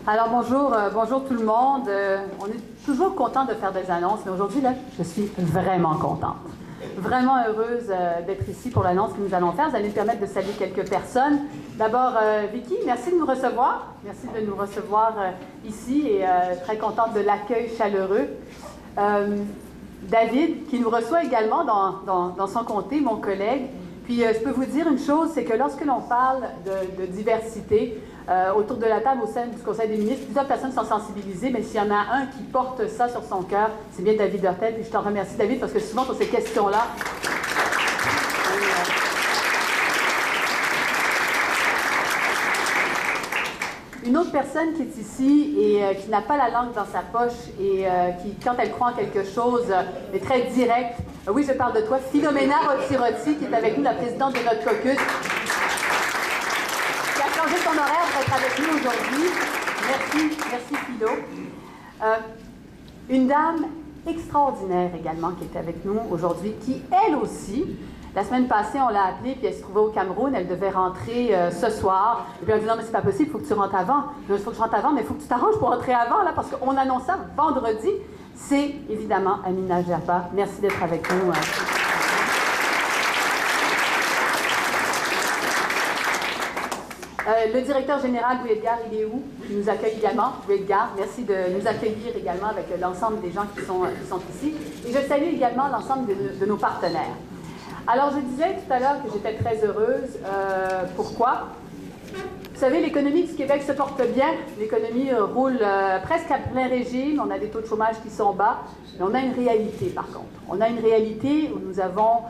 Alors bonjour tout le monde. On est toujours content de faire des annonces, mais aujourd'hui, là, je suis vraiment contente. Vraiment heureuse d'être ici pour l'annonce que nous allons faire. Vous allez me permettre de saluer quelques personnes. D'abord, Vicky, merci de nous recevoir. Merci de nous recevoir ici et très contente de l'accueil chaleureux. David, qui nous reçoit également dans son comté, mon collègue. Puis, je peux vous dire une chose, c'est que lorsque l'on parle de diversité, autour de la table au sein du Conseil des ministres, plusieurs personnes sont sensibilisées, mais s'il y en a un qui porte ça sur son cœur, c'est bien David Hurtel. Et je t'en remercie, David, parce que souvent, sur ces questions-là, une autre personne qui est ici et qui n'a pas la langue dans sa poche et qui, quand elle croit en quelque chose, est très directe. Oui, je parle de toi, Philomena Roti-Roti, qui est avec nous, la présidente de notre caucus, qui a changé son horaire pour être avec nous aujourd'hui. Merci Philo. Une dame extraordinaire également qui est avec nous aujourd'hui, qui, elle aussi, la semaine passée, on l'a appelée, puis elle se trouvait au Cameroun, elle devait rentrer ce soir. Et puis elle a dit, non, mais c'est pas possible, il faut que tu rentres avant. Il faut que je rentre avant, mais il faut que tu t'arranges pour rentrer avant, là, parce qu'on annonce ça vendredi. C'est évidemment Amina Jaffa. Merci d'être avec nous. Le directeur général, Louis Edgar, il est où? Il nous accueille également. Louis Edgar, merci de nous accueillir également avec l'ensemble des gens qui sont ici. Et je salue également l'ensemble de nos partenaires. Alors, je disais tout à l'heure que j'étais très heureuse. Pourquoi? Vous savez, l'économie du Québec se porte bien. L'économie roule presque à plein régime. On a des taux de chômage qui sont bas. Mais on a une réalité, par contre. On a une réalité où nous avons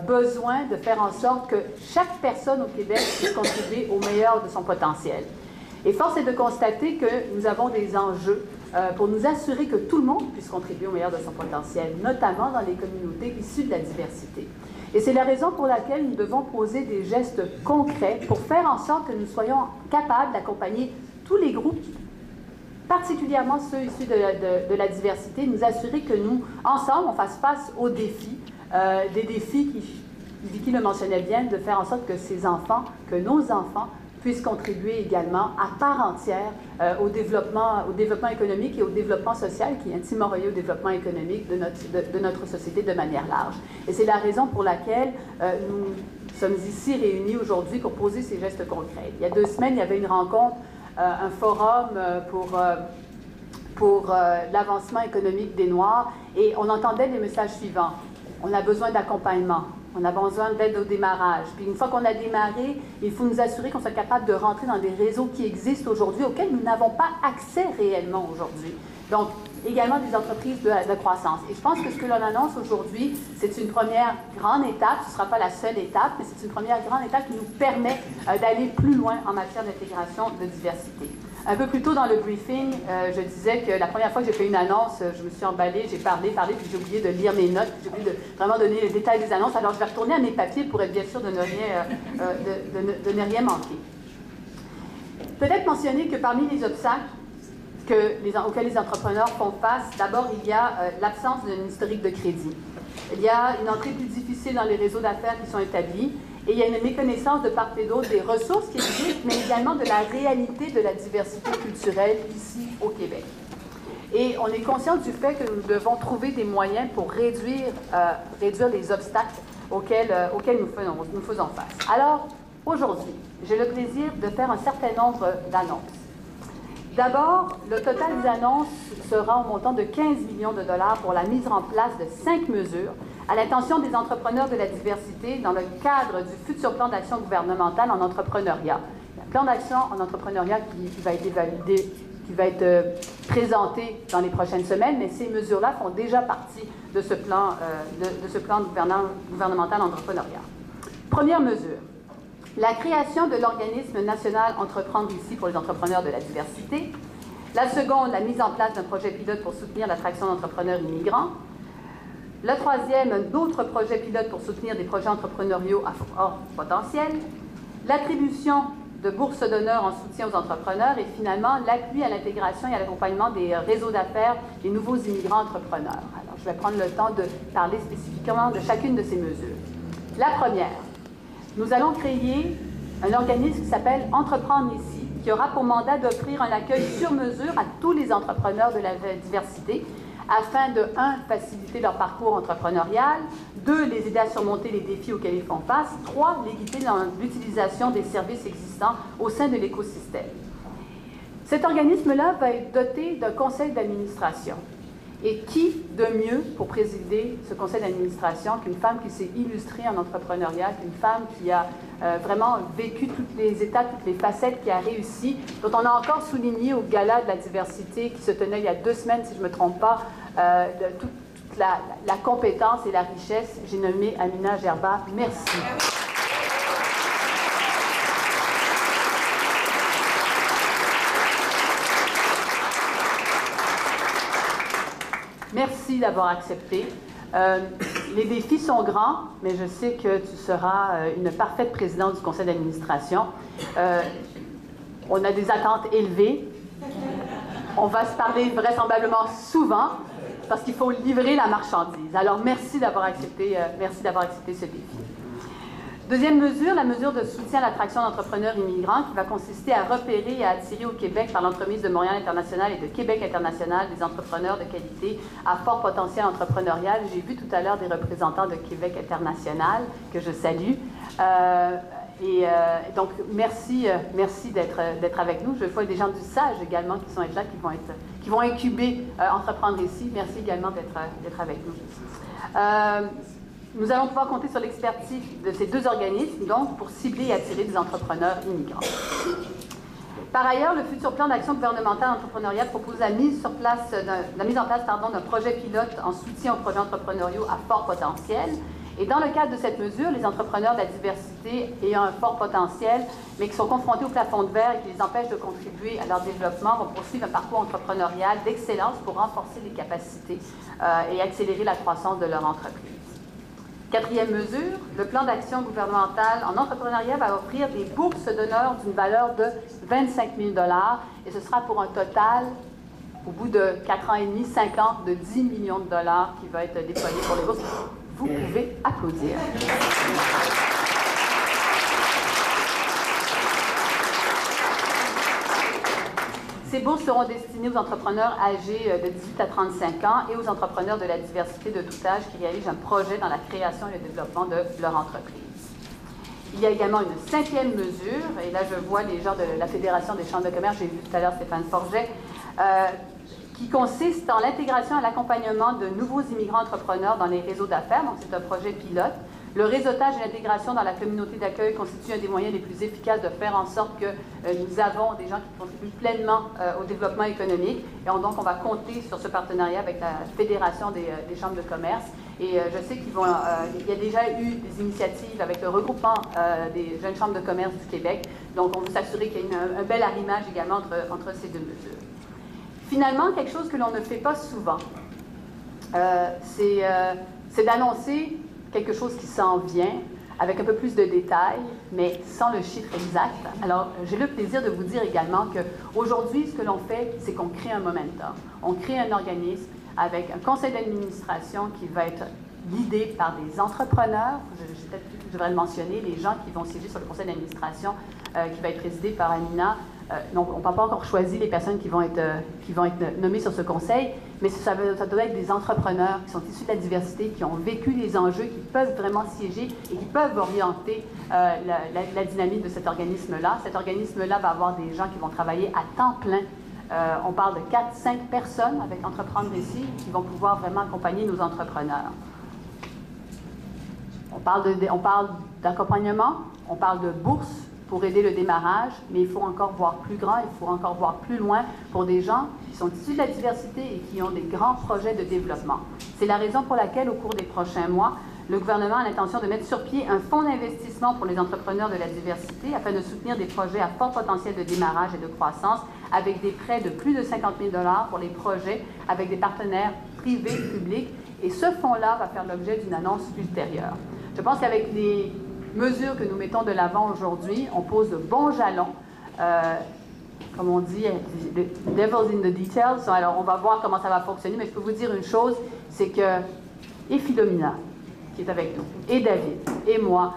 besoin de faire en sorte que chaque personne au Québec puisse contribuer au meilleur de son potentiel. Et force est de constater que nous avons des enjeux pour nous assurer que tout le monde puisse contribuer au meilleur de son potentiel, notamment dans les communautés issues de la diversité. Et c'est la raison pour laquelle nous devons poser des gestes concrets pour faire en sorte que nous soyons capables d'accompagner tous les groupes, particulièrement ceux issus de la diversité, nous assurer que nous, ensemble, on fasse face aux défis, des défis qui, Vicky le mentionnait bien, de faire en sorte que ces enfants, que nos enfants, puissent contribuer également à part entière au développement économique et au développement social qui est intimement relié au développement économique de notre société de manière large. Et c'est la raison pour laquelle nous sommes ici réunis aujourd'hui pour poser ces gestes concrets. Il y a 2 semaines, il y avait une rencontre, un forum pour l'avancement économique des Noirs et on entendait les messages suivants. On a besoin d'accompagnement. On a besoin d'aide au démarrage. Puis une fois qu'on a démarré, il faut nous assurer qu'on soit capable de rentrer dans des réseaux qui existent aujourd'hui, auxquels nous n'avons pas accès réellement aujourd'hui. Donc, également des entreprises de croissance. Et je pense que ce que l'on annonce aujourd'hui, c'est une première grande étape. Ce ne sera pas la seule étape, mais c'est une première grande étape qui nous permet d'aller plus loin en matière d'intégration de diversité. Un peu plus tôt dans le briefing, je disais que la première fois que j'ai fait une annonce, je me suis emballée, j'ai parlé, puis j'ai oublié de lire mes notes, j'ai oublié de vraiment donner les détails des annonces. Alors, je vais retourner à mes papiers pour être bien sûr de ne rien manquer. Peut-être mentionner que parmi les obstacles auxquels les entrepreneurs font face, d'abord, il y a l'absence d'un historique de crédit. Il y a une entrée plus difficile dans les réseaux d'affaires qui sont établis et il y a une méconnaissance de part et d'autre des ressources qui existent, mais également de la réalité de la diversité culturelle ici au Québec. Et on est conscient du fait que nous devons trouver des moyens pour réduire les obstacles auxquels nous faisons face. Alors, aujourd'hui, j'ai le plaisir de faire un certain nombre d'annonces. D'abord, le total des annonces sera au montant de 15 millions de dollars pour la mise en place de 5 mesures à l'intention des entrepreneurs de la diversité dans le cadre du futur plan d'action gouvernemental en entrepreneuriat. Un plan d'action en entrepreneuriat qui va être présenté dans les prochaines semaines, mais ces mesures-là font déjà partie de ce plan, gouvernemental entrepreneuriat. Première mesure. La création de l'organisme national Entreprendre ici pour les entrepreneurs de la diversité. La seconde, la mise en place d'un projet pilote pour soutenir l'attraction d'entrepreneurs immigrants. Le troisième, un autre projet pilote pour soutenir des projets entrepreneuriaux à fort potentiel. L'attribution de bourses d'honneur en soutien aux entrepreneurs et finalement l'appui à l'intégration et à l'accompagnement des réseaux d'affaires des nouveaux immigrants entrepreneurs. Alors, je vais prendre le temps de parler spécifiquement de chacune de ces mesures. La première, nous allons créer un organisme qui s'appelle Entreprendre ici, qui qui aura pour mandat d'offrir un accueil sur mesure à tous les entrepreneurs de la diversité, afin de, 1, faciliter leur parcours entrepreneurial, 2, les aider à surmonter les défis auxquels ils font face, 3, les guider dans l'utilisation des services existants au sein de l'écosystème. Cet organisme-là va être doté d'un conseil d'administration. Et qui de mieux pour présider ce conseil d'administration qu'une femme qui s'est illustrée en entrepreneuriat, qu'une femme qui a vraiment vécu toutes les étapes, toutes les facettes, qui a réussi, dont on a encore souligné au gala de la diversité qui se tenait il y a 2 semaines, si je ne me trompe pas, de toute la compétence et la richesse. J'ai nommé Amina Gerba. Merci. Merci d'avoir accepté. Les défis sont grands, mais je sais que tu seras une parfaite présidente du conseil d'administration. On a des attentes élevées. On va se parler vraisemblablement souvent parce qu'il faut livrer la marchandise. Alors, merci d'avoir accepté ce défi. Deuxième mesure, la mesure de soutien à l'attraction d'entrepreneurs immigrants qui va consister à repérer et à attirer au Québec par l'entremise de Montréal International et de Québec International des entrepreneurs de qualité à fort potentiel entrepreneurial. J'ai vu tout à l'heure des représentants de Québec International que je salue. Donc, merci d'être avec nous. Je vois des gens du SAGE également qui sont là, qui vont incuber Entreprendre ici. Merci également d'être avec nous. Nous allons pouvoir compter sur l'expertise de ces 2 organismes, donc, pour cibler et attirer des entrepreneurs immigrants. Par ailleurs, le futur plan d'action gouvernemental entrepreneurial propose la mise en place d'un projet pilote en soutien aux projets entrepreneuriaux à fort potentiel. Et dans le cadre de cette mesure, les entrepreneurs de la diversité ayant un fort potentiel, mais qui sont confrontés au plafond de verre et qui les empêchent de contribuer à leur développement, vont poursuivre un parcours entrepreneurial d'excellence pour renforcer les capacités et accélérer la croissance de leur entreprise. 4e mesure, le plan d'action gouvernemental en entrepreneuriat va offrir des bourses d'honneur d'une valeur de 25 000 $ et ce sera pour un total, au bout de 4 ans et demi, 5 ans, de 10 millions de dollars qui va être déployé pour les bourses. Vous pouvez applaudir. Ces bourses seront destinées aux entrepreneurs âgés de 18 à 35 ans et aux entrepreneurs de la diversité de tout âge qui réalisent un projet dans la création et le développement de leur entreprise. Il y a également une 5e mesure, et là je vois les gens de la Fédération des chambres de commerce, j'ai vu tout à l'heure Stéphane Forget, qui consiste en l'intégration et l'accompagnement de nouveaux immigrants entrepreneurs dans les réseaux d'affaires. Donc c'est un projet pilote. Le réseautage et l'intégration dans la communauté d'accueil constituent un des moyens les plus efficaces de faire en sorte que nous avons des gens qui contribuent pleinement au développement économique. Et donc, on va compter sur ce partenariat avec la Fédération des chambres de commerce. Et je sais qu'il y a déjà eu des initiatives avec le regroupement des jeunes chambres de commerce du Québec. Donc, on veut s'assurer qu'il y ait un bel arrimage également entre ces 2 mesures. Finalement, quelque chose que l'on ne fait pas souvent, c'est d'annoncer quelque chose qui s'en vient, avec un peu plus de détails, mais sans le chiffre exact. Alors, j'ai le plaisir de vous dire également qu'aujourd'hui, ce que l'on fait, c'est qu'on crée un momentum. On crée un organisme avec un conseil d'administration qui va être guidé par des entrepreneurs. Je devrais le mentionner, les gens qui vont siéger sur le conseil d'administration qui va être présidé par Amina. Donc, on n'a pas encore choisi les personnes qui vont être nommées sur ce conseil, mais ça doit être des entrepreneurs qui sont issus de la diversité, qui ont vécu les enjeux, qui peuvent vraiment siéger et qui peuvent orienter la dynamique de cet organisme-là. Cet organisme-là va avoir des gens qui vont travailler à temps plein. On parle de 4-5 personnes avec Entreprendre ici qui vont pouvoir vraiment accompagner nos entrepreneurs. On parle d'accompagnement, on parle de bourse pour aider le démarrage, mais il faut encore voir plus grand, il faut encore voir plus loin pour des gens qui sont issus de la diversité et qui ont des grands projets de développement. C'est la raison pour laquelle, au cours des prochains mois, le gouvernement a l'intention de mettre sur pied un fonds d'investissement pour les entrepreneurs de la diversité afin de soutenir des projets à fort potentiel de démarrage et de croissance avec des prêts de plus de 50 000 $ pour les projets avec des partenaires privés et publics. Et ce fonds-là va faire l'objet d'une annonce ultérieure. Je pense qu'avec les mesures que nous mettons de l'avant aujourd'hui, on pose de bons jalons. Comme on dit, the devil's in the details. Alors, on va voir comment ça va fonctionner, mais je peux vous dire une chose, c'est que, et Philomena, qui est avec nous, et David, et moi,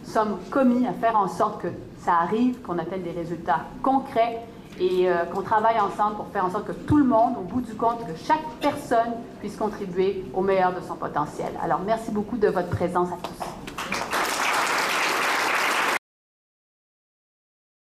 sommes commis à faire en sorte que ça arrive, qu'on atteigne des résultats concrets et qu'on travaille ensemble pour faire en sorte que tout le monde, au bout du compte, que chaque personne puisse contribuer au meilleur de son potentiel. Alors, merci beaucoup de votre présence à tous.